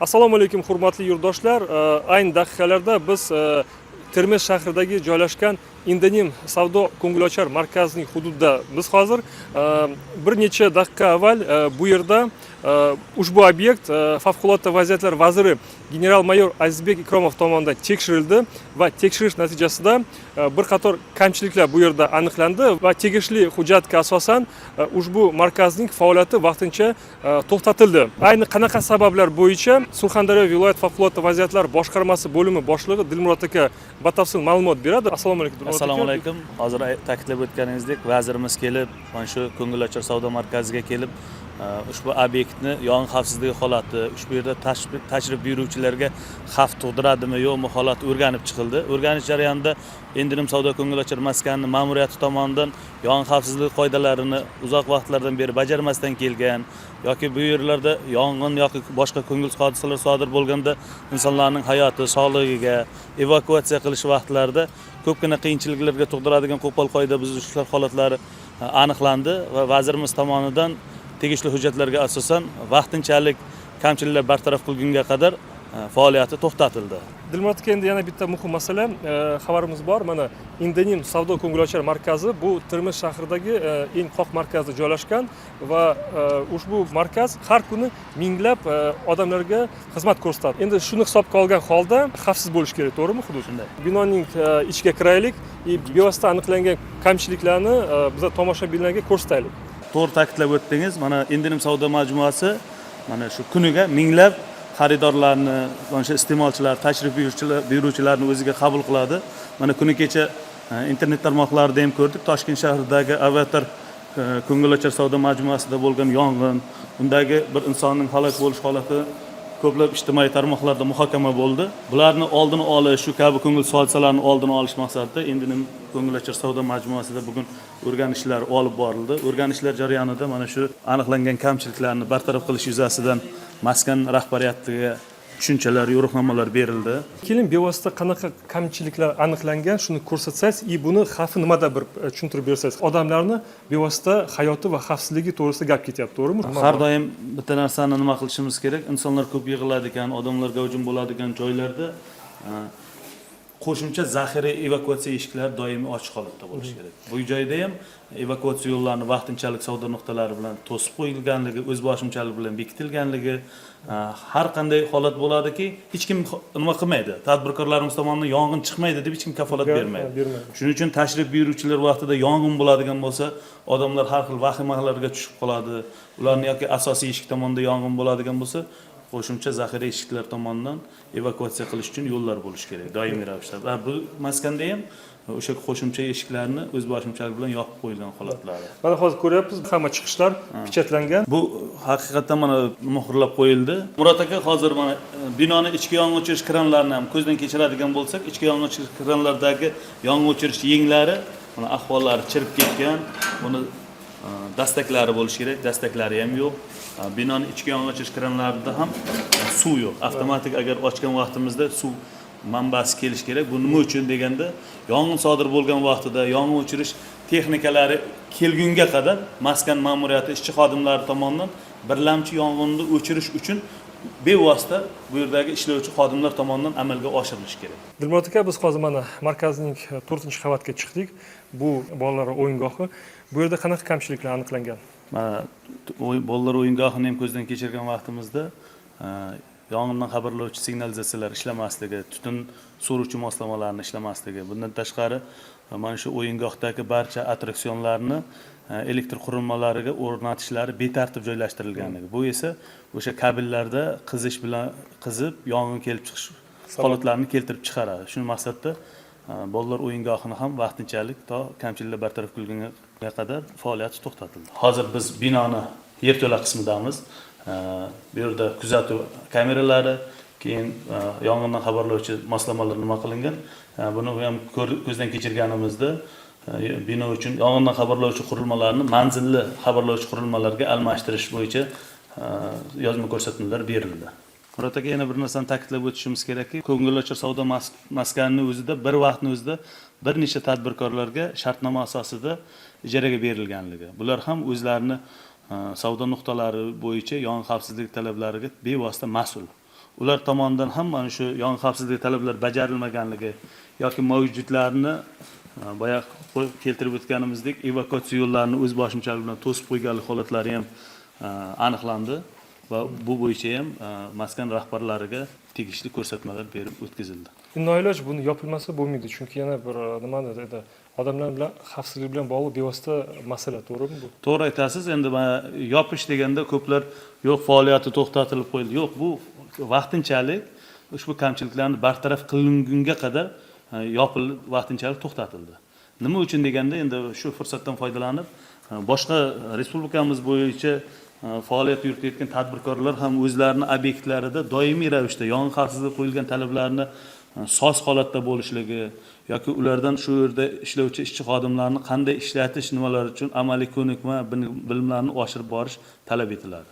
Assalomu alaykum hurmatli yurtdoshlar. Ayni daqiqalarda biz Termiz shahridagi joylashgan Indenim savdo ko'ngilochar markazining hududida biz hozir bir necha daqiqa avval bu yerda ushbu obyekt favqulodda vaziyatlar vaziri general-mayor Azizbek Ikromov tomonidan tekshirildi va tekshirish natijasida bir qator kamchiliklar bu yerda aniqlandi va tegishli hujjatga asosan ushbu markazning faoliyati vaqtincha to'xtatildi. Ayni qanaqa sabablar bo'yicha Surxondaryo viloyat favqulodda vaziyatlar boshqarmasi bo'limi boshlig'i Dilmurod aka batafsil ma'lumot beradi. Assalomu alaykum. Assalomu alaykum. Hozir ta'kidlab o'tganingizdek, vazirimiz kelib, mana shu ko'ngilochar savdo markaziga kelib, ushbu obyektni yong'in xavfsizligi holati, ushbu yerda tashrif buyuruvchilarga xavf tug'diradimi, yo'qmi holati o'rganib chiqildi. O'rganish jarayonida Indenim savdo ko'ngilochar maskani ma'muriyati tomonidan yong'in xavfsizligi qoidalarini uzoq vaqtlardan beri bajarmasdan kelgan yoki bu yerlarda yong'in yoki boshqa ko'ngilsiz hodisalar sodir bo'lganda insonlarning hayoti, sog'lig'iga evakuatsiya qilish vaqtlarida ko'pgina qiyinchiliklarga tug'diradigan qo'pol qoida buzilishlar holatlari aniqlandi va vazirimiz tomonidan tegishli hujjatlarga asosan vaqtinchalik kamchiliklar bartaraf qilingunga qadar faoliyati to'xtatildi. Dilmurod aka, endi yana bitta muhim masala xabarimiz bor. Mana Indenim savdo ko'ngilochar markazi bu Termiz shahridagi eng qoq markazda joylashgan va ushbu markaz har kuni minglab odamlarga xizmat ko'rsatadi. Endi shuni hisobga olgan holda xavfsiz bo'lish kerak, to'g'rimi hudud? Shunday. Binoning ichiga kiraylik, bevosita aniqlangan kamchiliklarni biz tomoshabinlarga ko'rsataylik. To'g'ri ta'kidlab o'tdingiz. Mana Indenim savdo majmuasi mana shu kuniga minglab xaridorlarni, mana shu iste'molchilar, tashrif buyuruvchilarni o'ziga qabul qiladi. Mana kuni kecha internet tarmoqlarida ham ko'rdik, Toshkent shahridagi Avatar ko'ngilochar savdo majmuasida bo'lgan yong'in, undagi bir insonning halok bo'lish holati ko'plab ijtimoiy tarmoqlarda muhokama bo'ldi. Bularni oldini olish, shu kabi ko'ngilsiz hodisalarni oldini olish maqsadida Indenim ko'ngilochar savdo majmuasida bugun o'rganishlar olib borildi. O'rganishlar jarayonida mana shu aniqlangan kamchiliklarni bartaraf qilish yuzasidan maskan rahbariyatiga tushunchalar, yo'riqnomalar berildi. Keling, bevosita qanaqa kamchiliklar aniqlangan, shuni ko'rsatsangiz, buni xavfi nimada bir tushuntirib bersangiz. Odamlarni bevosita hayoti va xavfsizligi to'g'risida gap ketyapti, to'g'rimi? Har doim bitta narsani nima qilishimiz kerak? Insonlar ko'p yig'iladigan, odamlarga hujum bo'ladigan joylarda qo'shimcha zaxira evakuatsiya eshiklari doimiy ochiq holatda bo'lishi kerak. Bu joyda ham evakuatsiya yo'llarini vaqtinchalik savdo nuqtalari bilan to'sib qo'yilganligi, o'z boshimchalik bilan bekitilganligi, har qanday holat bo'ladiki, hech kim nima qilmaydi. Tadbirkorlarimiz tomonidan yong'in chiqmaydi deb hech kim kafolat bermaydi. Shuning uchun tashrif buyuruvchilar vaqtida yong'in bo'ladigan bo'lsa, odamlar har xil vahimalarga tushib qoladi. Ularning yoki asosiy eshik tomonda yong'in bo'ladigan bo'lsa, qo'shimcha zaxira eshiklar tomonidan evakuatsiya qilish uchun yo'llar bo'lishi kerak, doimiy ravishda. Va bu maskanda ham o'sha qo'shimcha eshiklarni o'z boshimchalik bilan yopib qo'yilgan holatlari. Mana hozir ko'ryapmiz, hamma chiqishlar pechatlangan. Bu haqiqatan mana muhrlab qo'yildi. Murod aka, hozir mana binoni ichki yong'in o'chirish kranlarini ham ko'zdan kechiradigan bo'lsak, ichki yong'in o'chirish kranlaridagi yong'in o'chirish yenglari, mana ahvollari chirib ketgan. Buni dastaklari bo'lishi kerak, dastaklari ham yo'q. Binoning ichki yong'in o'chirish kranlarida ham suv yo'q. Avtomatik agar ochgan vaqtimizda suv manbasi kelish kerak. Bu nima uchun deganda, yong'in sodir bo'lgan vaqtida yong'in o'chirish texnikalari kelgunga qadar maskan ma'muriyati ishchi xodimlari tomonidan birlamchi yong'inni o'chirish uchun bevosita bu yerdagi ishlovchi xodimlar tomonidan amalga oshirilishi kerak. Dilmurod aka, biz hozir mana markazning 4-qavatga chiqdik. Bu bolalar o'yingohi. Bu yerda qanaqa kamchiliklar aniqlangan? Mana bolalar o'yingohini ham ko'zdan kechirgan vaqtimizda yong'indan xabarlovchi signalizatsiyalar ishlamasligi, tutun so'ruvchi moslamalarni ishlamasligi, bundan tashqari mana shu o'yingohdagi barcha attraksionlarni elektr qurilmalariga o'rnatishlari betartib joylashtirilganligi. Bu esa o'sha kabellarda qizish bilan qizib, yong'in kelib chiqish holatlarini keltirib chiqaradi. Shu maqsadda bolalar o'yingohini ham vaqtinchalik to kamchiliklar bartaraf qilingunga qadar faoliyati to'xtatildi. Hozir biz binoni yerto'la qismidamiz. Bu yerda kuzatuv kameralari, keyin yong'indan xabarlovchi moslamalar nima qilingan. Buni ham ko'zdan kechirganimizda bino uchun yong'indan xabarlovchi qurilmalarni manzilli xabarlovchi qurilmalarga almashtirish bo'yicha yozma ko'rsatmalar berildi. Murod aka, yana bir narsani ta'kidlab o'tishimiz kerakki, ko'ngilochar savdo maskanining o'zida bir vaqtning o'zida bir necha tadbirkorlarga shartnoma asosida ijaraga berilganligi. Bular ham o'zlarini savdo nuqtalari bo'yicha yong'in xavfsizligi talablariga bevosita mas'ul. ular tomonidan ham mana shu yong'in xavfsizligi talablari bajarilmaganligi yoki mavjudlarni boya keltirib o'tganimizdek evakuatsiya yo'llarini o'z boshimchalik bilan to'sib qo'yganlik holatlari ham aniqlandi va bu bo'yicha ham maskan rahbarlariga tegishli ko'rsatmalar berib o'tkazildi. Noiloj buni yopilmasa bo'lmaydi, chunki yana bir nimani dedi, odamlar bilan xavfsizlik bilan bog'liq bevosita masala, to'g'rimi bu? To'g'ri aytasiz. Endi mana yopish deganda ko'plar yo'q faoliyati to'xtatilib qo'yildi. Yo'q, bu vaqtinchalik ushbu kamchiliklarni bartaraf qilingunga qadar yopilib vaqtinchalik to'xtatildi. Nima uchun deganda endi shu fursatdan foydalanib boshqa respublikamiz bo'yicha faoliyat yuritayotgan tadbirkorlar ham o'zlarining obyektlarida doimiy ravishda yong'in xavfsizligi qo'yilgan talablarni soz holatda bo'lishligi yoki ulardan shu yerda ishlovchi ishchi xodimlarni qanday ishlatish, nimalar uchun amaliy ko'nikma, bilimlarni oshirib borish talab etiladi.